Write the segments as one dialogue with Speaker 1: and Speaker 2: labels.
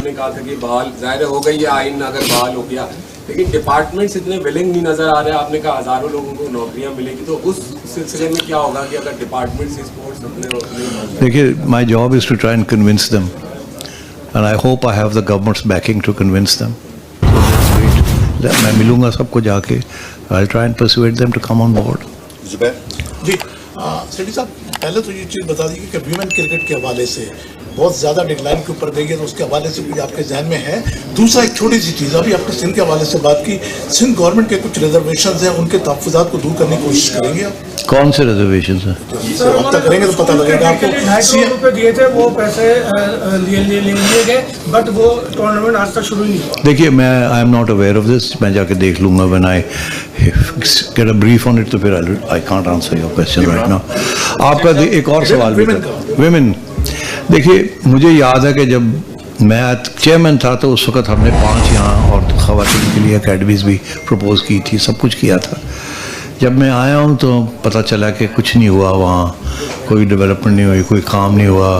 Speaker 1: आपने कहा था कि बहाल जाहिर हो गई है आइन अगर बहाल हो गया, लेकिन डिपार्टमेंट्स इतने विलिंग नहीं नजर आ रहे हैं। आपने कहा हज़ारों लोगों को नौकरियां मिलेगी, तो उस सिलसिले में क्या होगा कि अगर डिपार्टमेंट्स स्पोर्ट्स अपने
Speaker 2: देखिए, my job is to try and convince them and I hope I have the government's backing to convince them. मैं मिलूंगा सबको जाके, I will try and persuade them to come on board.
Speaker 3: जी सेठी साहब, पहले तो ये चीज़ बता दीजिए कि वीमेन क्रिकेट के हवाले से बहुत ज़्यादा डेडलाइन के ऊपर गई है, तो उसके हवाले से कुछ आपके जहन में है? दूसरा एक छोटी सी चीज़, अभी आपने सिंध के हवाले से बात की, सिंध गवर्नमेंट के कुछ रिजर्वेशन हैं, उनके तहफ़्फ़ुज़ात को दूर करने की कोशिश करेंगे आप?
Speaker 2: कौन से रिजर्वेशन हैं?
Speaker 3: अब तक करेंगे तो पता लगेगा आपको।
Speaker 4: 250 रुपये दिए थे, वो पैसे लिए गए, बट वो टूर्नामेंट आज तक शुरू ही नहीं हुआ।
Speaker 2: देखिए, मैं I am not aware of this, मैं जाके देख लूँगा when I get a brief on it, तो फिर I can't answer your question right now. आपका एक और सवाल भी था, विमेन। देखिए, मुझे याद है कि जब मैं चेयरमैन था तो उस वक्त हमने 5 यहाँ और ख़वातीन के लिए अकेडमीज़ भी प्रपोज की थी, सब कुछ किया था। जब मैं आया हूँ तो पता चला कि कुछ नहीं हुआ, वहाँ कोई डेवलपमेंट नहीं हुई, कोई काम नहीं हुआ।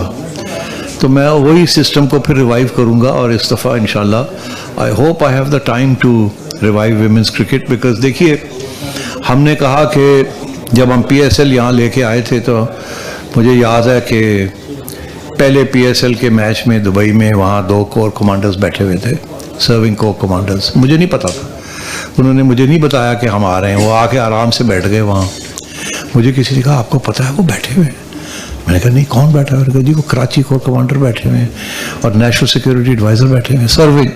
Speaker 2: तो मैं वही सिस्टम को फिर रिवाइव करूँगा, और इस दफ़ा इंशाल्लाह I hope I have the time to revive women's cricket. Because देखिए, हमने कहा कि जब हम PSL यहाँ लेके आए थे तो मुझे याद है कि पहले PSL के मैच में दुबई में वहाँ 2 कोर कमांडर्स बैठे हुए थे, सर्विंग कोर कमांडर्स। मुझे नहीं पता था, उन्होंने मुझे नहीं बताया कि हम आ रहे हैं, वो आके आराम से बैठ गए वहाँ। मुझे किसी ने कहा आपको पता है वो बैठे हुए हैं? मैंने कहा नहीं, कौन बैठा है? जी वो कराची कोर कमांडर बैठे हुए हैं और नेशनल सिक्योरिटी एडवाइज़र बैठे हुए हैं, सर्विंग।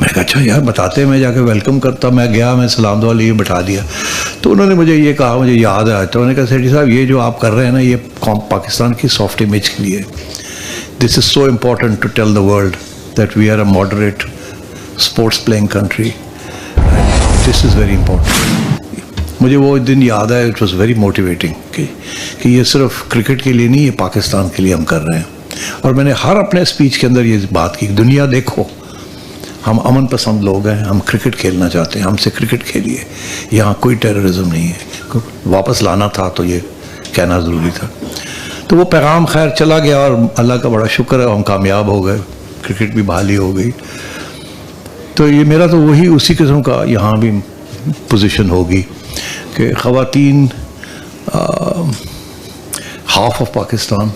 Speaker 2: मैंने कहा अच्छा यार बताते, मैं जाके वेलकम करता। मैं गया, मैं सलाम दुआ लिए बैठा दिया। तो उन्होंने मुझे ये कहा, मुझे याद आया, तो उन्होंने कहा सेठी साहब ये जो आप कर रहे हैं ना, ये पाकिस्तान की सॉफ्ट इमेज के लिए, this is so important to tell the world that we are a moderate sports playing country, this is very important. मुझे वो दिन याद आया, इट वॉज़ वेरी मोटिवेटिंग कि ये सिर्फ क्रिकेट के लिए नहीं, ये पाकिस्तान के लिए हम कर रहे हैं। और मैंने हर अपने स्पीच के अंदर ये बात की, दुनिया देखो हम अमन पसंद लोग हैं, हम क्रिकेट खेलना चाहते हैं, हमसे क्रिकेट खेलिए, यहाँ कोई टेररिज्म नहीं है। वापस लाना था तो ये कहना ज़रूरी था। तो वो पैगाम खैर चला गया और अल्लाह का बड़ा शुक्र है हम कामयाब हो गए, क्रिकेट भी बहाली हो गई। तो ये मेरा तो वही उसी किस्म का यहाँ भी पोजीशन होगी कि ख़वातीन हाफ ऑफ पाकिस्तान,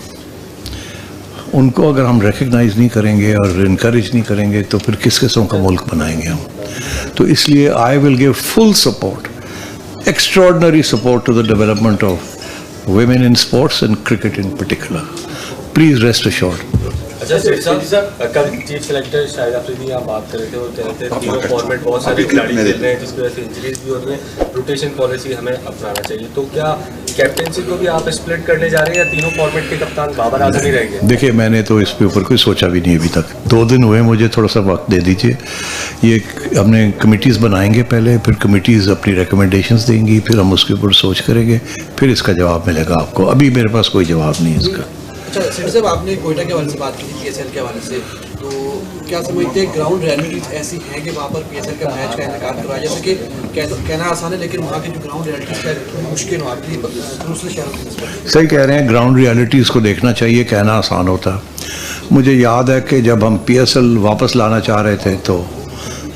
Speaker 2: उनको अगर हम रिकग्नाइज़ नहीं करेंगे और इनकरेज नहीं करेंगे तो फिर किस किस्म का मुल्क बनाएंगे हम। तो इसलिए I will give full support, extraordinary support to the development of women in sports and cricket in particular. Please rest assured.
Speaker 5: अच्छा साहब, कल चीफ सेलेक्टर शाहिद अफरीदी यहाँ बात कर रहे थे, वो कह रहे थे तीनों फॉर्मेट बहुत सारे खिलाड़ी खेल रहे हैं जिसकी वजह से इंजरीज भी हो रही हैं, रोटेशन पॉलिसी हमें अपनाना चाहिए। तो क्या कैप्टनसी को भी आप स्प्लिट करने जा रहे हैं या तीनों फॉर्मेट के कप्तान बाबर आजम ही रहेंगे?
Speaker 2: देखिए, मैंने तो इस पे ऊपर कोई सोचा भी नहीं अभी तक। 2 दिन हुए, मुझे थोड़ा सा वक्त दे दीजिए। ये हमने कमिटीज़ बनाएंगे पहले, फिर कमिटीज़ अपनी रिकमेंडेशंस देंगी, फिर हम उसके ऊपर सोच करेंगे, फिर इसका जवाब मिलेगा आपको। अभी मेरे पास कोई जवाब नहीं है इसका।
Speaker 6: अच्छा सेठी साहब, आपने कोयटा के हवाले से बात की थी, PSL के हवाले से, तो क्या समझते हैं ग्राउंड रियलिटीज ऐसी हैं कि वहाँ पर PSL का मैच का इनकार करवाया? जैसे कि कहना आसान है, लेकिन वहाँ की जो ग्राउंड रियलिटीज का मुश्किल हो आती है दूसरे शहरों की।
Speaker 2: सही कह रहे हैं, ग्राउंड रियलिटीज़ को देखना चाहिए, कहना आसान होता है। मुझे याद है कि जब हम PSL वापस लाना चाह रहे थे तो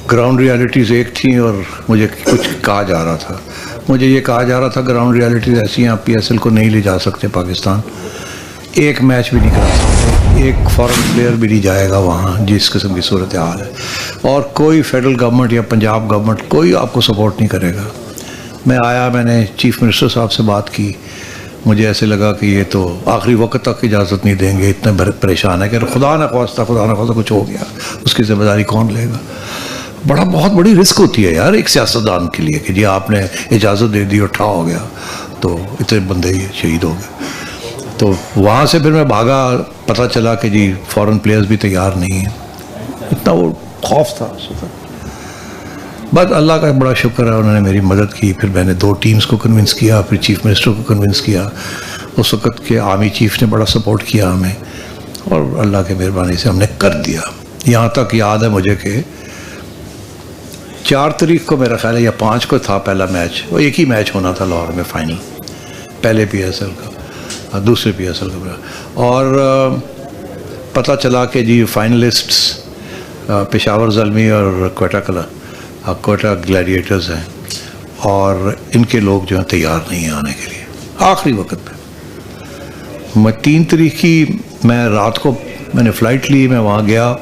Speaker 2: ग्राउंड रियलिटीज़ एक थी और मुझे कुछ कहा जा रहा था। मुझे ये कहा जा रहा था ग्राउंड रियलिटीज़ ऐसी हैं, आप PSL को नहीं ले जा सकते पाकिस्तान, एक मैच भी नहीं करा सकते, एक फॉरेन प्लेयर भी नहीं जाएगा वहाँ, जिस किस्म की सूरत हाल है। और कोई फेडरल गवर्नमेंट या पंजाब गवर्नमेंट कोई आपको सपोर्ट नहीं करेगा। मैं आया, मैंने चीफ मिनिस्टर साहब से बात की, मुझे ऐसे लगा कि ये तो आखिरी वक्त तक इजाज़त नहीं देंगे, इतने परेशान है कि खुदा न खास्ता कुछ हो गया, उसकी जिम्मेदारी कौन लेगा? बहुत बड़ी रिस्क होती है यार एक सियासतदान के लिए कि जी आपने इजाज़त दे दी और ठा हो गया तो इतने बंदे ही शहीद हो गए। तो वहाँ से फिर मैं भागा, पता चला कि जी फॉरेन प्लेयर्स भी तैयार नहीं हैं। इतना वो खौफ था उस वक्त। बस अल्लाह का बड़ा शुक्र है, उन्होंने मेरी मदद की। फिर मैंने 2 टीम्स को कन्विंस किया, फिर चीफ मिनिस्टर को कन्विंस किया। उस वक्त के आर्मी चीफ ने बड़ा सपोर्ट किया हमें और अल्लाह के मेहरबानी से हमने कर दिया। यहाँ तक याद है मुझे कि 4 तारीख को मेरा ख्याल है या 5 को था पहला मैच, वो एक ही मैच होना था लाहौर में फाइनल, पहले PSL का और दूसरे PSL का। और पता चला कि जी फाइनलिस्ट्स पेशावर ज़ल्मी और क्वेटा ग्लैडिएटर्स हैं और इनके लोग जो हैं तैयार नहीं हैं आने के लिए आखिरी वक्त पे। मैं 3 तारीख की मैं रात को मैंने फ़्लाइट ली, मैं वहाँ गया,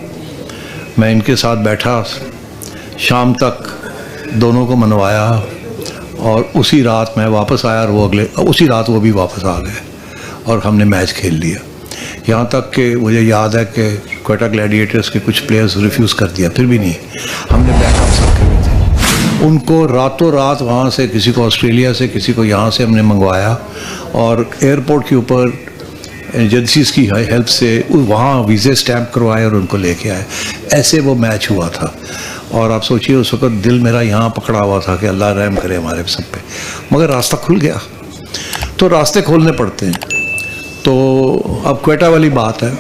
Speaker 2: मैं इनके साथ बैठा, शाम तक दोनों को मनवाया और उसी रात मैं वापस आया और उसी रात वो भी वापस आ गए और हमने मैच खेल लिया। यहाँ तक कि मुझे याद है कि क्वेटा ग्लैडिएटर्स के कुछ प्लेयर्स रिफ्यूज़ कर दिया, फिर भी नहीं, हमने बैकअप्स रखे हुए थे। उनको रातों रात वहाँ से किसी को ऑस्ट्रेलिया से किसी को यहाँ से हमने मंगवाया और एयरपोर्ट के ऊपर एजेंसीज़ की हेल्प से वहाँ वीज़े स्टैम्प करवाए और उनको लेके आए। ऐसे वो मैच हुआ था। और आप सोचिए उस वक़्त दिल मेरा यहाँ पकड़ा हुआ था कि अल्लाह रहम करे हमारे सब पे, मगर रास्ता खुल गया। तो रास्ते खोलने पड़ते हैं। तो अब क्वेटा वाली बात है,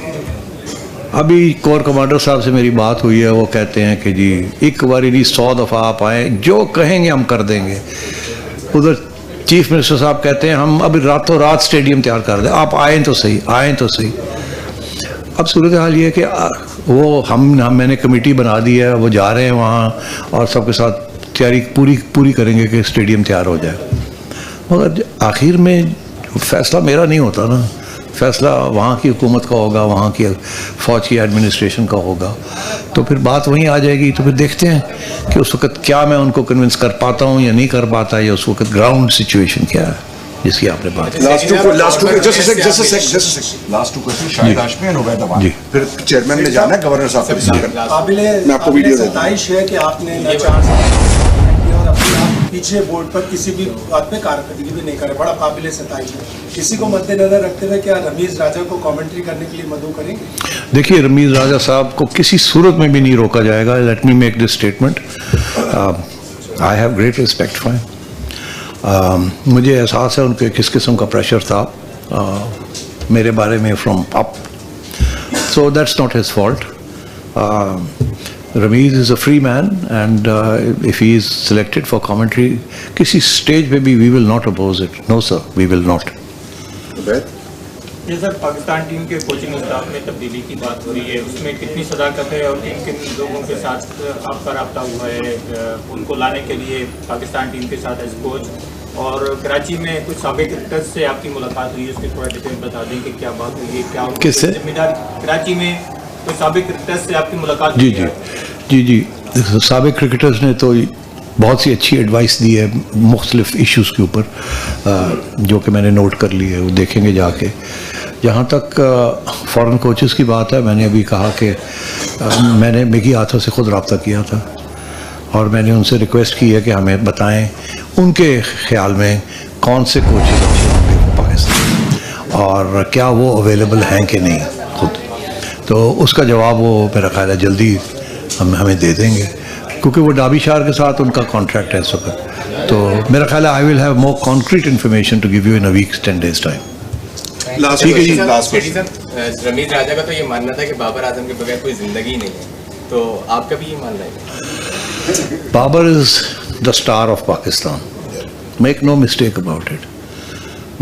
Speaker 2: अभी कोर कमांडर साहब से मेरी बात हुई है, वो कहते हैं कि जी एक बारी नहीं 100 दफ़ा आप आएँ, जो कहेंगे हम कर देंगे। उधर चीफ मिनिस्टर साहब कहते हैं हम अभी रातों रात स्टेडियम तैयार कर दें, आप आएँ तो सही, आएँ तो सही। अब सूरत हाल ये है कि वो मैंने कमेटी बना दी है, वो जा रहे हैं वहाँ और सबके साथ तैयारी पूरी करेंगे कि स्टेडियम तैयार हो जाए। मगर आखिर में फैसला मेरा नहीं होता ना, फैसला वहाँ की हुकूमत का होगा, वहाँ की फ़ौज की एडमिनिस्ट्रेशन का होगा। तो फिर बात वहीं आ जाएगी। तो फिर देखते हैं कि उस वक़्त क्या मैं उनको कन्विंस कर पाता हूँ या नहीं कर पाता, या उस वक़्त ग्राउंड सिचुएशन क्या है जिसकी आपने बात की।
Speaker 7: Last two question Shahid Hashmi और उबैद अमान, फिर चेयरमैन ने जाना है गवर्नर साहब को। मैं आपको वीडियो देता हूं।
Speaker 8: है कि आपने न 4 साल और अपने आप पीछे बोर्ड पर किसी भी बात पे कारकर्दगी भी नहीं करे, बड़ा काबिल सताइश है। किसी को मद्देनजर रखते हुए क्या रमीज राजा को कमेंट्री करने के लिए मदऊ करेंगे?
Speaker 2: देखिए, रमीज राजा साहब को किसी सूरत में भी नहीं रोका जाएगा। Let me make this statement, I have great respect for him. मुझे एहसास है उनके किस किस्म का प्रेशर था मेरे बारे में from up, so that's not his fault. Rameez is a free man and if he is selected for commentary किसी स्टेज पे भी we will not oppose it, no sir, we will not.
Speaker 9: ये सर पाकिस्तान टीम के coaching staff में तब्दीली की बात हो रही है, उसमें कितनी सदाकत है और किन किन लोगों के साथ आपका रब्ता हुआ है उनको लाने के लिए पाकिस्तान टीम के साथ एज कोच? और कराची में कुछ साबिक क्रिकेटर्स से आपकी मुलाकात हुई है, उसकी थोड़ा डिटेल बता दें कि क्या बात हुई है, क्या
Speaker 2: किससे?
Speaker 9: जिम्मेदारी कराची में कुछ साबिक क्रिकेटर्स से आपकी मुलाकात
Speaker 2: जी
Speaker 9: हुई है?
Speaker 2: जी साबिक क्रिकेटर्स ने तो बहुत सी अच्छी एडवाइस दी है मुख्तलिफ इश्यूज़ के ऊपर, जो कि मैंने नोट कर ली है, वो देखेंगे जाके। जहाँ तक फॉरेन कोचेस की बात है, मैंने अभी कहा कि मैंने मिकी आर्थर से ख़ुद रब्ता किया था और मैंने उनसे रिक्वेस्ट की है कि हमें बताएं उनके ख्याल में कौन से कोचेस अच्छे होंगे पाकिस्तान और क्या वो अवेलेबल हैं कि नहीं खुद। तो उसका जवाब वो मेरा ख्याल है जल्दी हमें दे देंगे, क्योंकि वो डाबी शार के साथ उनका कॉन्ट्रैक्ट है इस वक्त। तो मेरा ख्याल है I will have more concrete information to give you in a week 10 days time. ठीक है जी।
Speaker 5: रमीज राजा का तो ये मानना था कि बाबर आजम के बगैर कोई जिंदगी नहीं है, तो आपका भी ये मानना है?
Speaker 2: Babar is the star of Pakistan, make no mistake about it.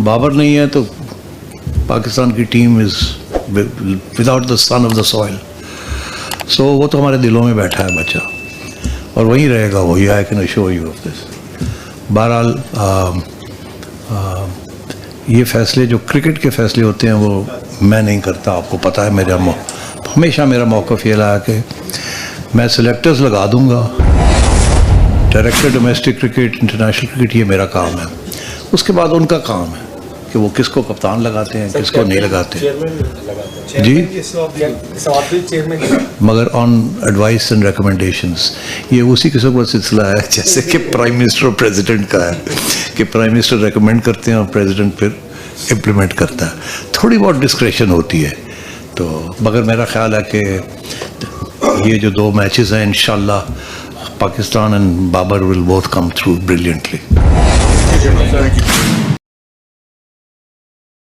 Speaker 2: Babar नहीं है तो पाकिस्तान की team is without the son of the soil. So वो तो हमारे दिलों में बैठा है बच्चा और वहीं रहेगा, वही I can assure you of this. बहरहाल ये फैसले जो क्रिकेट के फैसले होते हैं वो मैं नहीं करता, आपको पता है। हमेशा मेरा मौक़िफ़ ये रहा कि मैं सिलेक्टर्स लगा दूंगा, director domestic cricket international cricket ये मेरा काम है, उसके बाद उनका काम है कि वो किसको कप्तान लगाते हैं किसको नहीं लगाते जी, मगर ऑन एडवाइस एंड रिकमेंडेशंस। ये उसी किस्म का सिलसिला है जैसे कि प्राइम मिनिस्टर और प्रेसिडेंट का है कि प्राइम मिनिस्टर रेकमेंड करते हैं और प्रेसिडेंट फिर इम्प्लीमेंट करता है। थोड़ी बहुत डिस्क्रेशन होती है तो, मगर मेरा ख्याल है कि ये जो 2 मैचेस हैं इंशाल्लाह Pakistan and Babar will both come through brilliantly.